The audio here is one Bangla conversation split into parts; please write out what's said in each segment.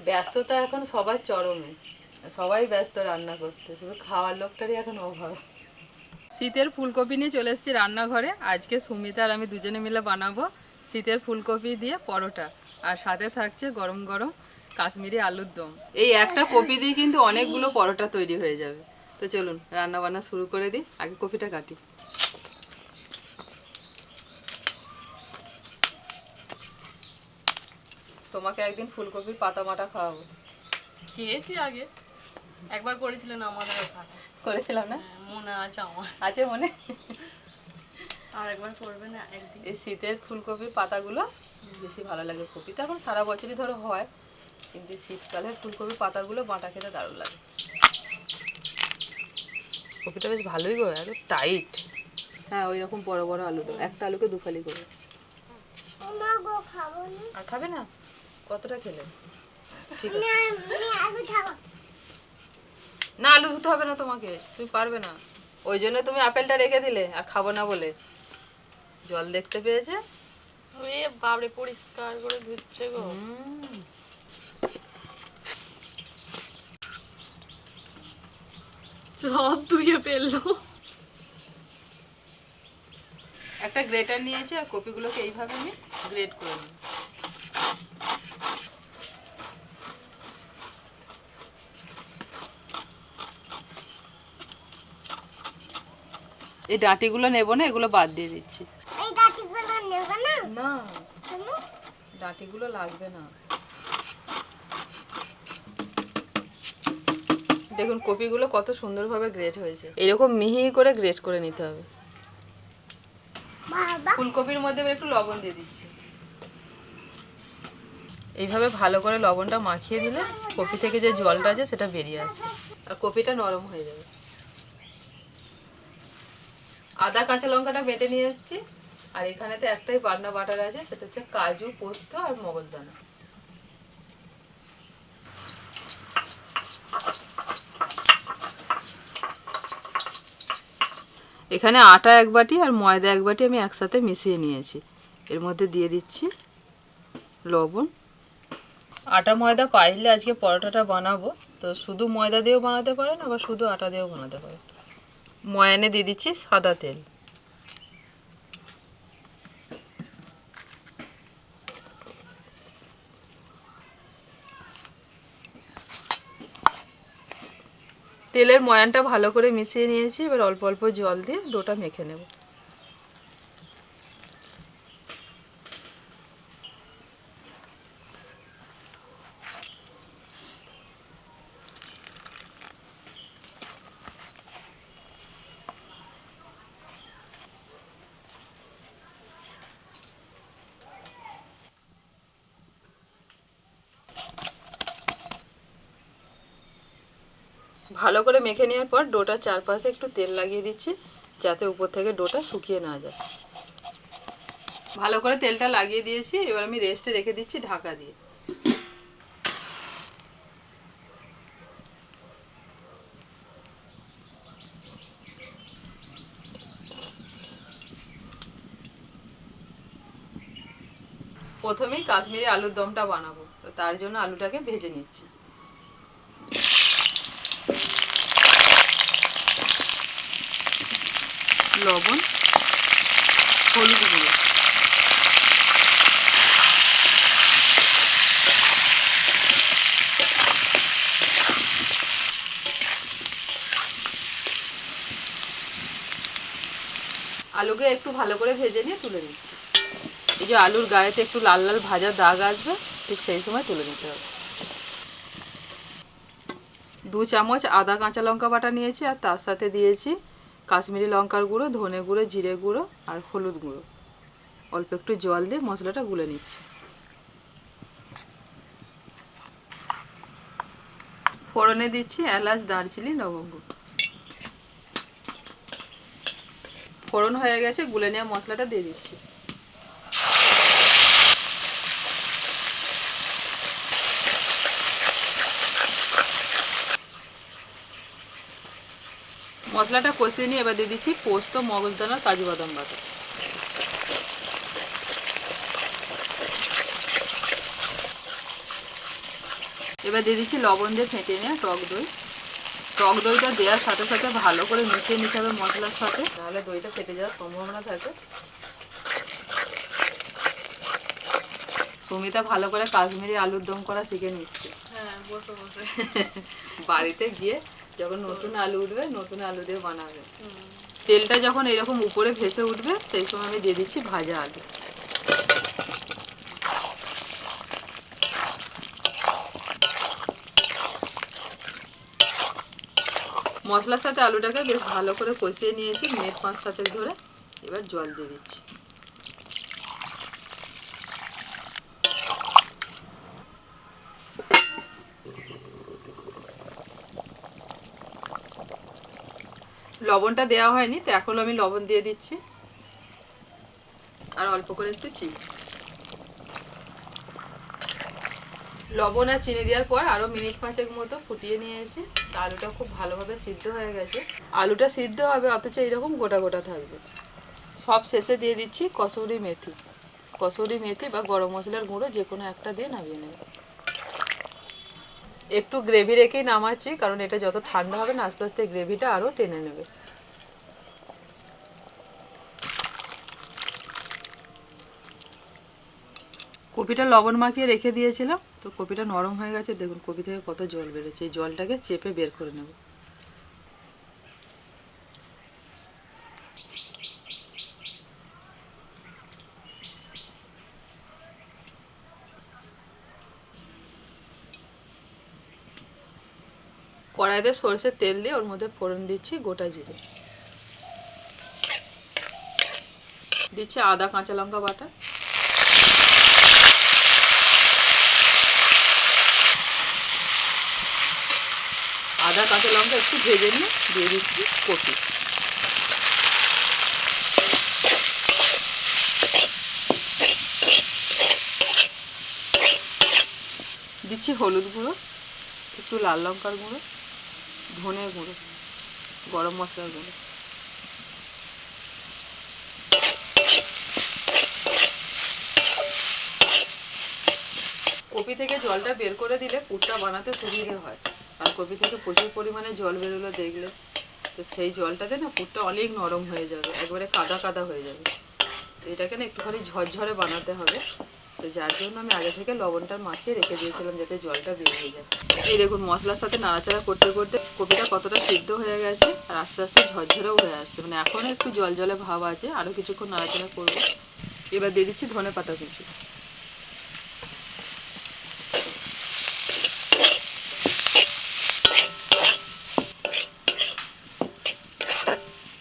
ব্যস্ততা এখন সবার চরমে, সবাই ব্যস্ত রান্না করতে, শুধু খাওয়ার লোকটারই এখন অভাব। শীতের ফুলকপি নিয়ে চলে এসেছি রান্নাঘরে। আজকে সুমিতা আর আমি দুজনে মিলে বানাবো শীতের ফুলকপি দিয়ে পরোটা, আর সাথে থাকছে গরম গরম কাশ্মীরি আলুর দম। এই একটা কপি দিয়ে কিন্তু অনেকগুলো পরোটা তৈরি হয়ে যাবে। তো চলুন রান্না বান্না শুরু করে দিই। আগে কপিটা কাটি। তোমাকে একদিন ফুলকপির পাতা মাটা খাওয়াবো। খেয়েছি আগে, একবার করেছিলেন আমাদের ওখানে। করেছিলাম না? মনে আছে আমার। আছে মনে? আর একবার করবে না একদিন। এই শীতের ফুলকপির পাতাগুলো বেশি ভালো লাগে। কপি তো এখন সারা বছরই ধরো হয়, কিন্তু শীতকালের ফুলকপির পাতাগুলো বাটা খেতে দারুণ লাগে। কপিটা বেশ ভালোই গো, এত টাইট। হ্যাঁ ওই রকম বড় বড় আলু দাও, একটা আলুকে দুফালি করে। আর খাবে না? কতটা খেলে? ঠিক আছে না, আলু ধুতে হবে না তোমাকে, তুমি পারবে না। ওই জন্য তুমি আপেলটা রেখে দিলে, আর খাবো না বলে। জল দেখতে পেয়েছে, ওরে বাবরে, পরিষ্কার করে ধুচ্ছে গো। সব ধুয়ে ফেললো। একটা গ্রেটার নিয়েছি, আর কপিগুলোকে এইভাবে আমি গ্রেট করে নিই। এই ডাঁটিগুলো নেব না, এগুলো বাদ দিয়ে দিচ্ছি। এই ডাঁটিগুলো নেব না? না, ডাঁটিগুলো লাগবে না। দেখুন কপিগুলো কত সুন্দরভাবে গ্রেট হয়েছে। এরকম মিহি করে গ্রেট করে নিতে হবে। ফুলকপির মধ্যে একটু লবণ দিয়ে দিচ্ছি। এইভাবে ভালো করে লবণটা মাখিয়ে দিলে কপি থেকে যে জলটা আছে সেটা বেরিয়ে আসবে, আর কপিটা নরম হয়ে যাবে। আদা কাঁচা লঙ্কাটা বেটে নিয়ে এসেছি, আর এখানে তো একটাই বাটনা বাটার আছে, সেটা হচ্ছে কাজু, পোস্ত আর মগজদানা। এখানে আটা এক বাটি আর ময়দা এক বাটি আমি একসাথে মিশিয়ে নিয়েছি। এর মধ্যে দিয়ে দিচ্ছি লবণ। আটা ময়দা পাইলে আজকে পরোটাটা বানাবো, তো শুধু ময়দা দিয়েও বানাতে পারেন, আবার শুধু আটা দিয়েও বানাতে পারেন। ময়ানে দিয়ে দিচ্ছি সাদা তেল। তেলের ময়ানটা ভালো করে মিশিয়ে নিয়েছি, এবার অল্প অল্প জল দিয়ে ডোটা মেখে নেব। ভালো করে মেখে নেওয়ার পর ডোটার চারপাশে একটু তেল লাগিয়ে দিচ্ছি, যাতে উপর থেকে ডোটা শুকিয়ে না যায়। ভালো করে তেলটা লাগিয়ে দিয়েছি, এবার আমি রেস্টে রেখে দিচ্ছি ঢাকা দিয়ে। প্রথমেই কাশ্মীরি আলুর দমটা বানাবো, তো তার জন্য আলুটাকে ভেজে নিচ্ছি। লবণ, হলুদ গুঁড়ো, আলুকে একটু ভালো করে ভেজে নিয়ে তুলে নিচ্ছি। এই যে আলুর গায়েতে একটু লাল লাল ভাজা দাগ আসবে, ঠিক সেই সময় তুলে নিতে হবে। 2 চামচ আদা কাঁচা লঙ্কা বাটা নিয়েছি, আর তার সাথে দিয়েছি কাশ্মীরি লঙ্কার গুঁড়ো, ধনে গুঁড়ো, জিরে গুঁড়ো আর হলুদ গুঁড়ো। অল্প একটু জল দিয়ে মশলাটা গুলে নিচ্ছি। ফোড়নে দিচ্ছি এলাচ, দারচিনি, লবঙ্গ। ফোড়ন হয়ে গেছে, গুলে নেওয়া মশলাটা দিয়ে দিচ্ছি। মশলাটা কষিয়ে নিয়ে এবার দিয়ে দিচ্ছি পোস্ত, মগজদানা, কাজু বাদাম বাটা। এবার দিয়ে দিচ্ছি লবণ দিয়ে ফেটিয়ে নেওয়া টক দই। টক দইটা দেওয়ার সাথে সাথে ভালো করে মিশিয়ে নিতে হবে মশলার সাথে, তাহলে দইটা ফেটে যাওয়ার সম্ভাবনা থাকে। সুমিতা ভালো করে কাশ্মীরি আলুর দম করা শিখে নিচ্ছে। হ্যাঁ, বসে বসে। বাড়িতে গিয়ে যখন নতুন আলু উঠবে নতুন আলু দিয়ে বানাবে। তেলটা যখন এরকম উপরে ভেসে উঠবে সেই সময় আমি দিয়ে দিচ্ছি ভাজা আলু। মশলার সাথে আলুটাকে বেশ ভালো করে কষিয়ে নিয়েছি মিনিট 5-7 ধরে। এবার জল দিয়ে দিচ্ছি। লবণটা দেওয়া হয়নি, তো এখন আমি লবণ দিয়ে দিচ্ছি আর অল্প করে একটু চিনি। লবণ আর চিনি দেওয়ার পর আরও মিনিট 5 মতো ফুটিয়ে নিয়েছি। আলুটা খুব ভালোভাবে সিদ্ধ হয়ে গেছে। আলুটা সিদ্ধ হবে অথচ এরকম গোটা গোটা থাকবে। সব শেষে দিয়ে দিচ্ছি কসুরি মেথি। কসুরি মেথি বা গরম মশলার গুঁড়ো যে কোনো একটা দিয়ে নামিয়ে নেব। একটু গ্রেভি রেখেই নামাচ্ছি, কারণ এটা যত ঠান্ডা হবে না আস্তে আস্তে গ্রেভিটা আরও টেনে নেবে। কপিটা লবণ মাখিয়ে রেখে দিয়েছিলাম, তো কপিটা নরম হয়ে গেছে। দেখুন কপি থেকে কত জল বেরোচ্ছে। এই জলটাকে চেপে বের করে নেব। কড়াইতে সরষের তেল দিয়ে ওর মধ্যে ফোড়ন দিচ্ছি গোটা জিরে, দিচ্ছি আদা কাঁচা লঙ্কা বাটা, আদা কাঁচা লঙ্কা একটু ভেজে নিয়ে দিয়ে দিচ্ছি কপি। দিচ্ছি হলুদ গুঁড়ো, একটু লাল লঙ্কার গুঁড়ো, ধনে গুঁড়ো, গরম মশলার গুঁড়ো। কপি থেকে জলটা বের করে দিলে পুরটা বানাতে সুবিধে হয়। আর কপি থেকে প্রচুর পরিমাণে জল বেরোলো দেখলে, তো সেই জলটাতে না পুরটা অনেক নরম হয়ে যাবে, একবারে কাদা কাদা হয়ে যাবে। তো এটাকে না একটুখানি ঝরঝরে বানাতে হবে। তো যার জন্য আমি আগে থেকে লবণটা মাখিয়ে রেখে দিয়েছিলাম যাতে জলটা বেরিয়ে যায়। এই দেখুন মশলার সাথে নাড়াচাড়া করতে করতে কপিটা কতটা সিদ্ধ হয়ে গেছে আর আস্তে আস্তে ঝরঝরেও হয়ে আসছে। মানে এখনও একটু জল জলে ভাব আছে, আরও কিছুক্ষণ নাড়াচাড়া করবো। এবার দিয়ে দিচ্ছি ধনে পাতা কুচি।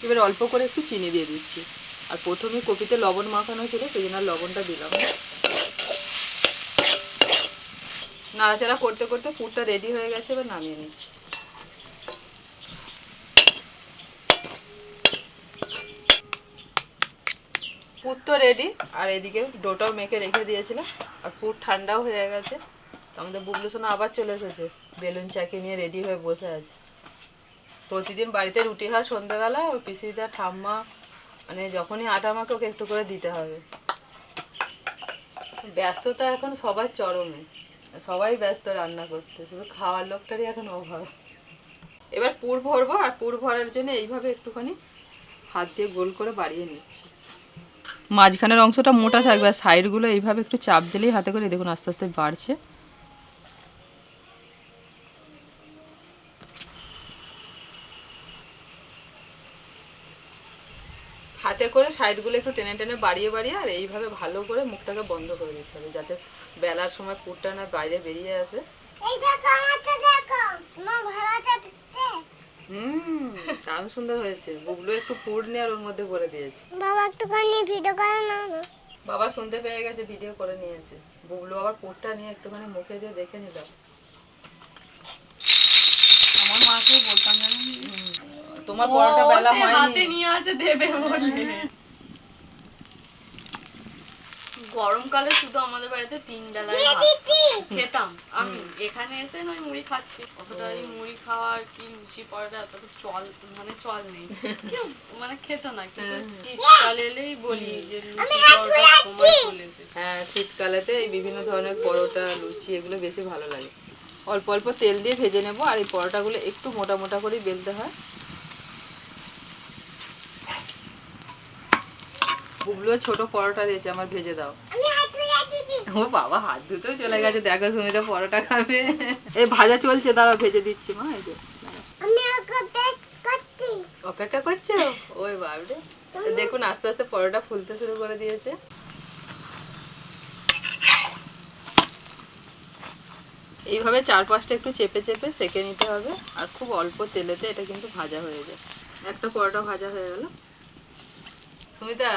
এবার অল্প করে একটু চিনি দিয়ে দিচ্ছি। আর প্রথমে কপিতে লবণ মাখানো ছিল সেই জন্য লবণটা দিলাম। নাড়াচাড়া করতে করতে পুরটা রেডি হয়ে গেছে, এবার নামিয়ে নিচ্ছি। পুর তো রেডি, আর এদিকে ডোটাও মেখে রেখে দিয়েছিলাম আর পুর ঠান্ডাও হয়ে গেছে। আমাদের বুবলু সোনা আবার চলে এসেছে, বেলুন চাকি নিয়ে রেডি হয়ে বসে আছে। প্রতিদিন বাড়িতে রুটি হয় সন্ধ্যাবেলা, ওই পিসিটা ঠাম্মা মানে যখনই আটা মাখে ওকে একটু করে দিতে হবে। ব্যস্ততা এখন সবার চরমে, সবাই ব্যস্ত রান্না করতে, শুধু খাওয়ার লোকটারই এখন অভাব। এবার পুর ভরবো, আর পুর ভরার জন্য এইভাবে একটুখানি হাত দিয়ে গোল করে বাড়িয়ে নিচ্ছি। মাঝখানের অংশটা মোটা থাকবে আর সাইডগুলো এইভাবে একটু চাপ দিলেই হাতে করে দেখুন আস্তে আস্তে বাড়ছে। হাতে করে সাইডগুলো একটু টেনে টেনে বাড়িয়ে বাড়িয়ে আর এইভাবে ভালো করে মুখটাকে বন্ধ করে দিতে হবে, যাতে বেলার সময় পুরটা না বাইরে বেরিয়ে আসে। এই দেখো আমারটা দেখো, মা ভালোটা দেখতে। দারুণ সুন্দর হয়েছে। বুবলু একটু পুর নিয়ে আর ওর মধ্যে ভরে দিয়েছে। বাবা একটুখানি ভিডিও করে নাও না। বাবা শুনতে পেয়ে গেছে, ভিডিও করে নিয়েছে। বুবলু আবার পুরটা নিয়ে একটুখানি মুখে দিয়ে দেখে নিলাম। আমার মাকে বলতাম জানেন, তোমার পরোটা বেলা হাতে হয়নি। নিয়ে আছে দেবে বলে। গরমকালে শুধু আমাদের বাড়িতে 3 বেলায় ভাত খেতাম। আমি এখানে এসে নয় মুড়ি খাচ্ছি, অতটা এই মুড়ি খাওয়ার কি লুচি পরোটা অত চল মানে চল নেই, কেউ মানে খেত না। কিন্তু শীতকাল এলেই বলি যে লুচি পরোটার সময় চলে এসেছে। হ্যাঁ, শীতকালেতে এই বিভিন্ন ধরনের পরোটা লুচি এগুলো বেশি ভালো লাগে। অল্প অল্প তেল দিয়ে ভেজে নেব। আর এই পরোটাগুলো একটু মোটা মোটা করেই বেলতে হয়। বুবলু ছোট পরোটা দিয়েছে, আমার ভেজে দাও। আমি হাত ধুয়ে দিবি। ও বাবা, হাত ধুতেও চলে গেছে। দেখো সুমিতা পরোটা খাবে। এই ভাজা চলছে, দাঁড়াও ভেজে দিচ্ছি মা। এই যে দাঁড়াও। আমি ওকে বেক করছি। অপেক্ষা করছো? ওই বাবরে, তো দেখুন আস্তে আস্তে পরোটা ফুলতে শুরু করে দিয়েছে। এইভাবে 4-5টা একটু চেপে চেপে সেঁকে নিতে হবে। আর খুব অল্প তেলেতে এটা কিন্তু ভাজা হয়ে যায়। একটা পরোটা ভাজা হয়ে গেল। সুমিতা,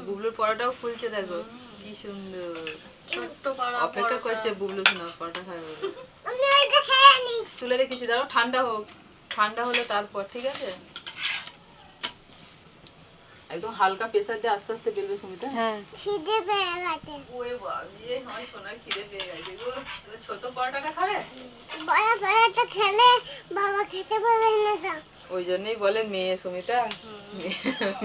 বুবলুর পরোটাও ফুলছে, দেখো কি সুন্দর। ছোট্ট পাড়া অপেক্ষা করছে বুবলু শোনা পরোটা খাবে বলে। আমি ওইটা খেয়ে নি। তুলে রেখেছি, দাঁড়াও ঠান্ডা হোক। ঠান্ডা হলে তারপর, ঠিক আছে? একদম হালকা প্রেসার দিয়ে আস্তে আস্তে বেলবে সুমিতা। হ্যাঁ খিদে পেয়ে গেছে। ওই বাবা, আমার সোনার খিদে পেয়ে গেছে গো। ছোট পরোটাটা খাবে? বড় বড়টা খেলে বাবা খেতে পারবে না তো। ওই জন্যই বলে মেয়ে সুমিতা,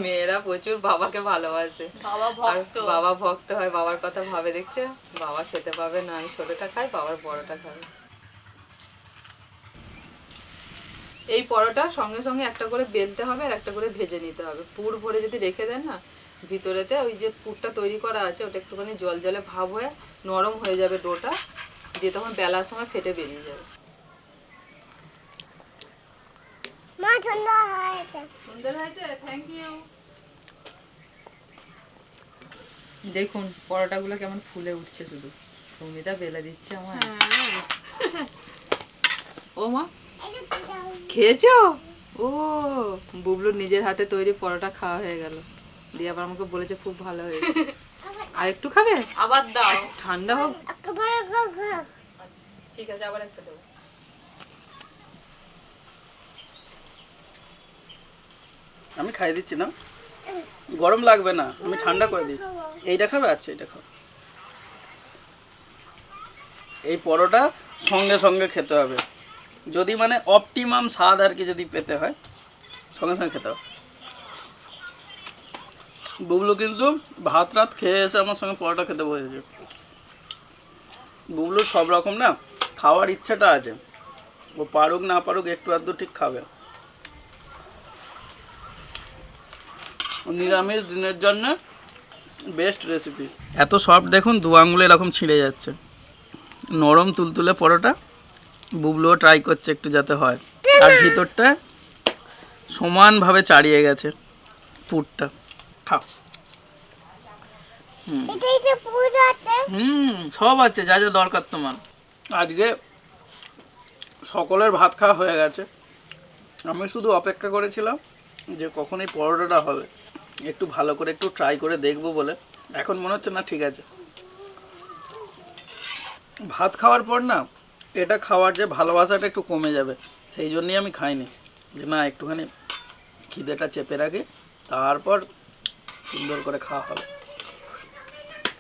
মেয়েরা প্রচুর বাবাকে ভালোবাসে। বাবা আর ভক্ত। বাবা ভক্ত হয়, বাবার কথা ভাবে। দেখছো, বাবা খেতে পাবে না, আমি ছোটটা খাই, বাবার বড়টা খাবে। এই পরোটা সঙ্গে সঙ্গে একটা করে বেলতে হবে আর একটা করে ভেজে নিতে হবে। পুর ভরে যদি রেখে দেন না, ভিতরেতে ওই যে পুরটা তৈরি করা আছে ওটা একটুখানি জল জলে ভাব হয়ে নরম হয়ে যাবে ডোটা, দিয়ে তখন বেলার সময় ফেটে বেরিয়ে যাবে। মা ঠান্ডা হয়েছে। সুন্দর হয়েছে, থ্যাংক ইউ। দেখুন পরোটাগুলো কেমন ফুলে উঠছে, শুধু সৌমিতা বেলে দিচ্ছে আমার। ও মা, এটা দাও। খেয়েছো? ও, বুবলুর নিজের হাতে তৈরি পরোটা খাওয়া হয়ে গেল। দিয়ে আবার আমাকে বলেছে খুব ভালো হয়েছে। আর একটু খাবে? আবার দাও। ঠান্ডা হোক। একেবারে খাও। ঠিক আছে, আবার একটা দেবো। আমি খাই দিচ্ছি না, গরম লাগবে না, আমি ঠান্ডা করে দিচ্ছি। এইটা খাবে? আচ্ছা এটা খাও। এই পরোটা সঙ্গে সঙ্গে খেতে হবে, যদি মানে অপটিমাম স্বাদ আর কি যদি পেতে হয় সঙ্গে সঙ্গে খেতে হবে। বুবলু কিন্তু ভাত রাত খেয়ে এসে আমার সঙ্গে পরোটা খেতে বসেছে। বুবলুর সব রকম না খাওয়ার ইচ্ছাটা আছে, ও পারুক না পারুক একটু আধটু ঠিক খাবে। নিরামিষ দিনের জন্য বেস্ট রেসিপি। এত সফট দেখুন, 2 আঙুলে এরকম ছিঁড়ে যাচ্ছে। নরম তুলতুলে পরোটা, বুবলুও ট্রাই করছে একটু যাতে হয়। আর ভিতরটা সমানভাবে চাড়িয়ে গেছে পুরটা। খাও। এটাই তো পুরো আছে। সব আছে যা যা দরকার তোমার। আজকে সকলের ভাত খাওয়া হয়ে গেছে, আমি শুধু অপেক্ষা করেছিলাম যে কখন এই পরোটাটা হবে, একটু ভালো করে একটু ট্রাই করে দেখবো বলে। এখন মনে হচ্ছে না ঠিক আছে। ভাত খাওয়ার পর না এটা খাওয়ার যে ভালোবাসাটা একটু কমে যাবে, সেই জন্যই আমি খাইনি, যে না একটুখানি খিদেটা চেপে রাখি, তারপর সুন্দর করে খাওয়া হবে।